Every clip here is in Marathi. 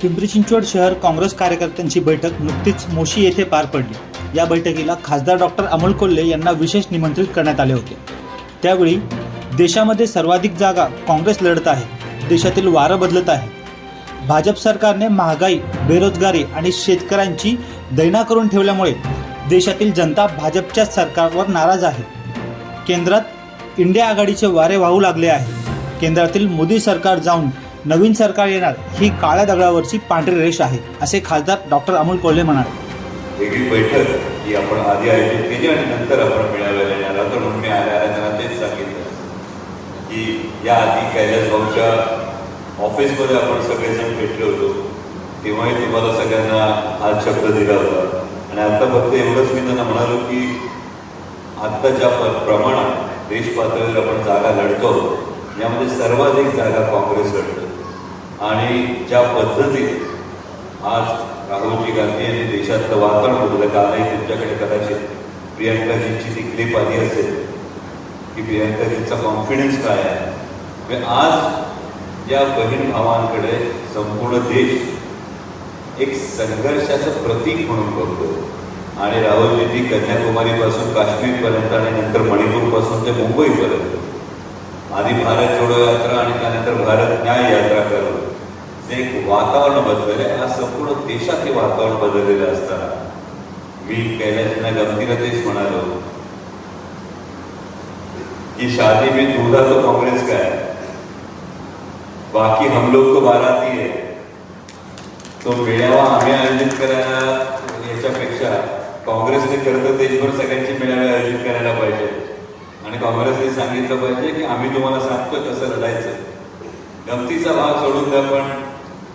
पिंपरी चिंचवड शहर काँग्रेस कार्यकर्त्यांची बैठक नुकतीच मोशी येथे पार पडली। या बैठकीला खासदार डॉक्टर अमोल कोल्हे यांना विशेष निमंत्रित करण्यात आले होते। त्यावेळी देशामध्ये सर्वाधिक जागा काँग्रेस लढत आहे, देशातील वारं बदलत आहे। भाजप सरकारने महागाई, बेरोजगारी आणि शेतकऱ्यांची दैना करून ठेवल्यामुळे देशातील जनता भाजपच्या सरकारवर नाराज आहे। केंद्रात इंडिया आघाडीचे वारे वाहू लागले आहे। केंद्रातील मोदी सरकार जाऊन नवीन सरकार येणार ही काळ्या दगडावरची पांढरी रेष आहे, असे खासदार डॉक्टर अमोल कोल्हे म्हणाले। वेगळी बैठक ही आपण आधी आयोजित केली आणि नंतर आपण मिळालेल्या येणार तर म्हणून मी आल्या त्यांना तेच सांगितलं की या आधी कैलास भाऊच्या ऑफिसमध्ये आपण सगळेजण भेटले होतो, तेव्हाही तुम्हाला सगळ्यांना हाच शब्द दिला होता आणि आता फक्त एवढंच मी त्यांना म्हणालो की आत्ता ज्या प्रमाणात देश पातळीवर आपण जागा लढतो यामध्ये सर्वाधिक जागा काँग्रेस लढतो आणि ज्या पद्धतीने आज राहुलजी गांधी यांनी देशातलं वातावरण बदललं। कालही तुमच्याकडे कदाचित प्रियंकाजींची ती क्लिप आली असेल की प्रियंकाजींचा कॉन्फिडन्स काय आहे। आज या बहीण भावांकडे संपूर्ण देश एक संघर्षाचं प्रतीक म्हणून बघतो आणि राहुलजींनी कन्याकुमारीपासून काश्मीरपर्यंत आणि नंतर मणिपूरपासून ते मुंबईपर्यंत आधी भारत जोडो यात्रा आणि त्यानंतर भारत न्याय यात्रा करून जे एक वातावरण बदलले, आज संपूर्ण देशात हे वातावरण बदललेलं असताना मी कैलासजींना गमतीला तेच म्हणालो की शादी में दूल्हा तो कांग्रेस का है, बाकी हम लोग तो बाराती है। तो मेळावा आम्ही आयोजित करायला याच्यापेक्षा काँग्रेसने खरं देशभर सगळ्यांचे मेळावे आयोजित करायला पाहिजे आणि काँग्रेसने सांगितलं पाहिजे की आम्ही तुम्हाला सांगतो कसं लढायचं। गमतीचा भाग सोडून द्या, पण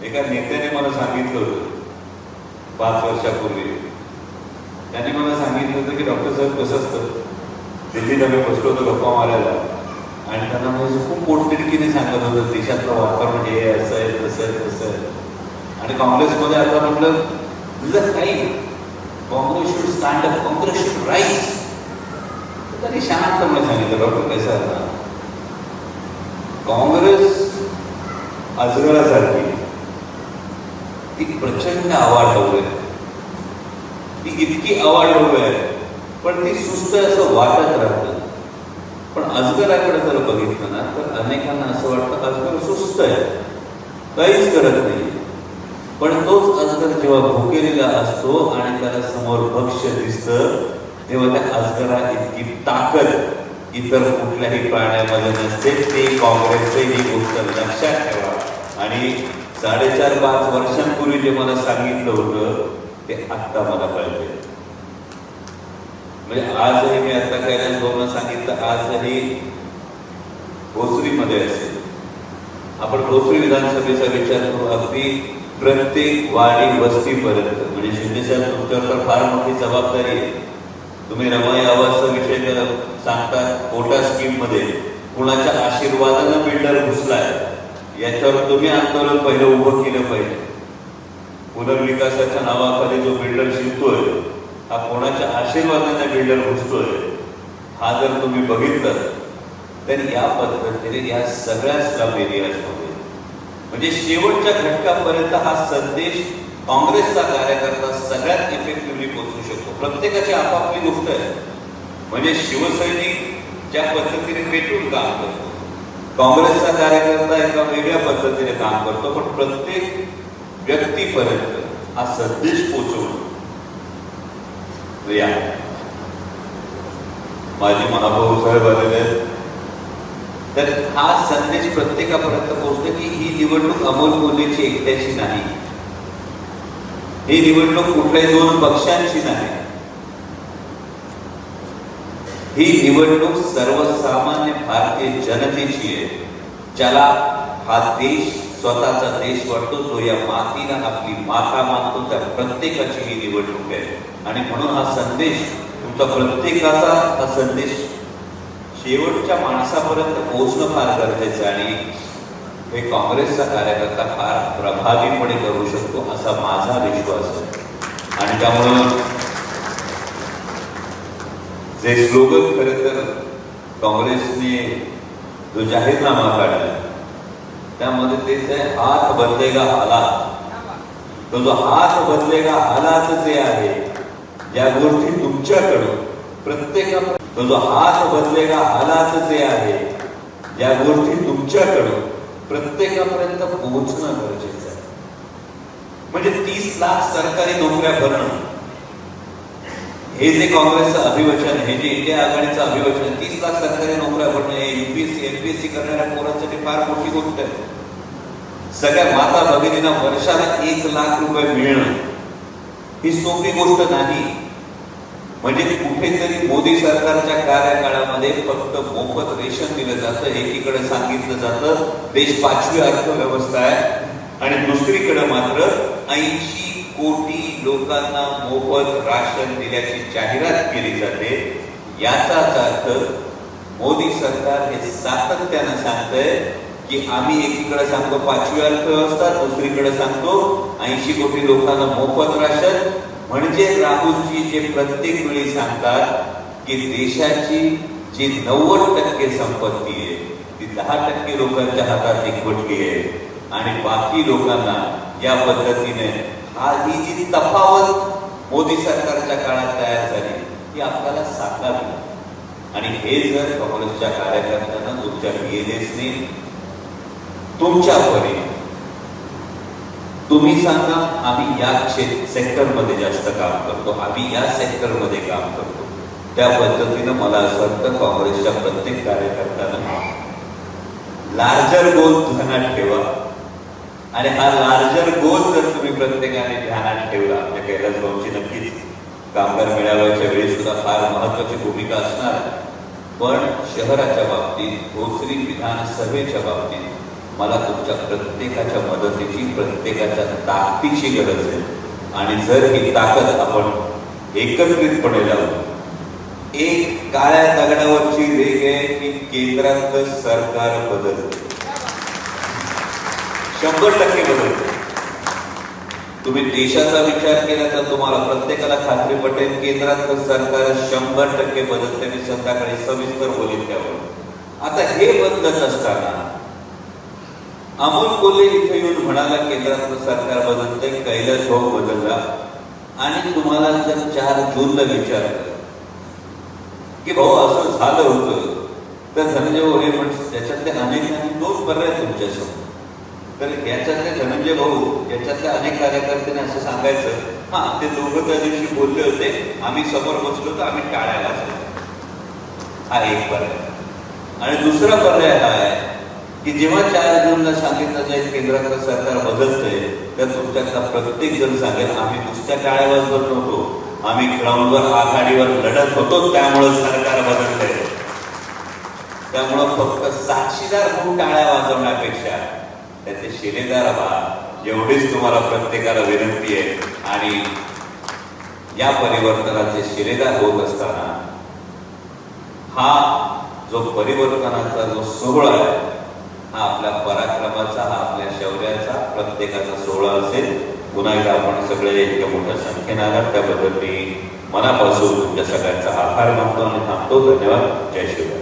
एका नेत्याने मला सांगितलं होतं 5 वर्षापूर्वी, त्यांनी मला सांगितलं होतं की डॉक्टर साहेब कसं असतं, दिल्लीत आम्ही बसलो होतो गप्पा मारायला आणि त्यांना म्हणजे खूप पोटतिडकीने सांगत होतं देशातलं वातावरण हे असं आहे तसं आहे तसं आहे आणि काँग्रेसमध्ये आता म्हटलं तुझं काही Congress should stand up, Congress should rise. त्यांनी शांतपणे सांगितलं डॉक्टर कसं आहे काँग्रेस अजगरासारखी ती प्रचंड आवाढव्य आहे, ती इतकी आवाढव्य आहे पण ती सुस्त असं वाटत राहतं। पण अजगराकडे जर बघितलं ना तर अनेकांना असं वाटतं अजगर सुस्त आहे, काहीच करत नाही, पण तोच अजगर जेव्हा भुकेलेला असतो आणि त्याला समोर भक्ष्य दिसतं तेव्हा त्या अजगरा इतकी ताकद इतर कुठल्याही प्राण्यामध्ये नसते। ते काँग्रेसचे ही गोष्ट लक्षात ठेवा आणि 4.5-5 वर्षांपूर्वी जे मला सांगितलं होतं ते आत्ता मला कळते। म्हणजे आजही मी आता कैलास भाऊंना सांगितलं, आजही भोसरीमध्ये असेल, आपण भोसरी विधानसभेचा विचार करू, अगदी प्रत्येक वाडी वस्तीपर्यंत, म्हणजे शिंदेसाहेब तुमच्यावर तर फार मोठी जबाबदारी आहे। तुम्ही रमाई आवाजचा विषय सांगता, कोटा स्कीम मध्ये कुणाच्या आशीर्वादानं बिल्डर घुसलाय याच्यावर तुम्ही आंदोलन पहिलं उभं केलं पाहिजे। पुनर्विकासाच्या नावाखाली जो बिल्डर शिरतोय हा कोणाच्या आशीर्वादाने बिल्डर घुसतोय हा जर तुम्ही बघितलं तर या पद्धतीने या सगळ्या स्लम एरियाजमध्ये म्हणजे शेवटच्या घटकापर्यंत हा संदेश काँग्रेसचा कार्यकर्ता सगळ्यात इफेक्टिव्हली पोहोचू शकतो। प्रत्येकाची आपापली गोष्ट आहे, म्हणजे शिवसैनिक ज्या पद्धतीने पेटून काम करतो, काँग्रेसचा कार्यकर्ता एका वेगळ्या पद्धतीने काम करतो, पण प्रत्येक व्यक्तीपर्यंत हा संदेश पोहोचवणं या माझी महाभाऊ साहेब आलेले आहेत, तर हा संदेश प्रत्येकापर्यंत पोहोचतो की ही निवडणूक अमोल कोल्हेची एकट्याची नाही, ही निवडणूक कुठल्याही 2 पक्षांची नाही, ही निवडणूक सर्वसामान्य भारतीय जनतेची आहे, ज्याला हा देश स्वतःचा देश वाटतो, जो या मातीला आपली माता मानतो, त्या प्रत्येकाची ही निवडणूक आहे। आणि म्हणून हा संदेश तुमचा प्रत्येकाचा हा संदेश शेवटच्या माणसापर्यंत पोहोचणं फार गरजेचं आहे आणि हे काँग्रेसचा कार्यकर्ता फार प्रभावीपणे करू शकतो असा माझा विश्वास आहे। आणि त्यामुळं जे स्लोगन खरं तर काँग्रेसने जो जाहीरनामा काढला त्यामध्ये तेच आहे, हात बदलेगा हालात। तो जो हात बदलेगा हालात जे आहे, ज्या गोष्टी तुमच्याकडून तो जो हात बदलेगा हालात जे आहे, ज्या गोष्टी तुमच्याकडून प्रत्येकापर्यंत पोहोचणं गरजेचं आहे. म्हणजे 30 लाख सरकारी नोकऱ्या भरणं हे जे काँग्रेसचं अभिवचन, हे जे इंडिया आघाडीचं अभिवचन, 30 लाख सरकारी नोकऱ्या भरणं हे युपीएससी एमपीएससी करणाऱ्या पोरांसाठी फार मोठी गोष्ट आहे. सगळ्या माता भगिनींना वर्षाला 1 लाख रुपये मिळणं ही सोपी गोष्ट नाही. म्हणजे कुठेतरी मोदी सरकारच्या कार्यकाळामध्ये फक्त मोफत रेशन दिलं जातं, एकीकडे सांगितलं जातं देश 5वी अर्थव्यवस्था आहे, आणि दुसरीकडे मात्र 80 कोटी लोकांना मोफत राशन दिल्याची जाहिरात केली जाते. याचाच अर्थ मोदी सरकार हे सातत्यानं सांगतंय की आम्ही एकीकडे सांगतो 5वी अर्थव्यवस्था, दुसरीकडे सांगतो 80 कोटी लोकांना मोफत राशन. म्हणजे राहुलजी जे प्रत्येक वेळी सांगतात की देशाची जी 90% संपत्ती आहे ती 10% लोकांच्या हातात एकवटली आहे, आणि बाकी लोकांना या पद्धतीने ही जी तफावत मोदी सरकारच्या काळात तयार झाली ती आपल्याला साकारावी. आणि हे जर काँग्रेसच्या कार्यकर्त्यांना, तुमच्या BLSने तुमच्या परी तुम्ही सांगा आम्ही या सेक्टरमध्ये जास्त काम करतो, आम्ही या सेक्टरमध्ये काम करतो, त्या पद्धतीनं मला असं वाटतं काँग्रेसच्या प्रत्येक कार्यकर्त्यानं लार्जर गोल ध्यानात ठेवा. आणि हा लार्जर गोल जर तुम्ही प्रत्येकाने ध्यानात ठेवला, आपल्या कैलास भाऊंची नक्कीच कामगार मेळाव्याच्या वेळी सुद्धा फार महत्वाची भूमिका असणार. पण शहराच्या बाबतीत, भोसरी विधानसभेच्या बाबतीत मला तुमच्या प्रत्येकाच्या मदतीची, प्रत्येकाच्या ताकदीची गरज आहे. आणि जर ही ताकद आपण एकत्रितपणे लावू, एक काळ्या दगडावरची रेघ आहे की केंद्रातलं सरकार बदलतं, 100% बदलतं. तुम्ही देशाचा विचार केला तर तुम्हाला प्रत्येकाला खात्री पटेल केंद्रातलं सरकार 100% बदलते. मी संध्याकाळी सविस्तर बोलीन त्यावर. आता हे बदलत असताना अमोल कोल्हे इथे येऊन म्हणाला केंद्रातलं सरकार बदलतंय, कैलास भाऊ बदलला. आणि तुम्हाला जर 4 जूनला विचारलं की भाऊ असं झालं होतं, तर धनंजय भाऊ पण त्याच्यातले अनेकांनी 2 पर्याय तुमच्यासमोर. तर याच्यातले धनंजय भाऊ, याच्यातल्या अनेक कार्यकर्त्यांनी असं सांगायचं, हा ते दोघं त्या दिवशी बोलले होते, आम्ही समोर बसलो तर आम्ही टाळ्या वाजवल्या. हा एक पर्याय. आणि दुसरा पर्याय हा आहे की जेव्हा 4 जूनला सांगितलं जाईल केंद्रातलं सरकार बदलतंय, तर तुमच्यातला प्रत्येक जण सांगेल आम्ही नुसत्या टाळ्या वाजवत नव्हतो, आम्ही ग्राउंडवर आघाडीवर लढत होतो, त्यामुळे सरकार बदलतंय. त्यामुळं फक्त साक्षीदार म्हणून टाळ्या वाजवण्यापेक्षा त्याचे शिलेदार व्हा, एवढीच तुम्हाला प्रत्येकाला विनंती आहे. आणि या परिवर्तनाचे शिलेदार होत असताना हा जो परिवर्तनाचा जो सोहळा आहे, हा आपल्या पराक्रमाचा, हा आपल्या शौर्याचा, प्रत्येकाचा सोहळा असेल. पुन्हा एकदा आपण सगळे इतक्या मोठ्या संख्येने आलात त्याबद्दल मी मनापासून तुमच्या सगळ्यांचा आभार मानतो आणि थांबतो. धन्यवाद. जय शिवराय.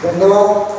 धन्यवाद.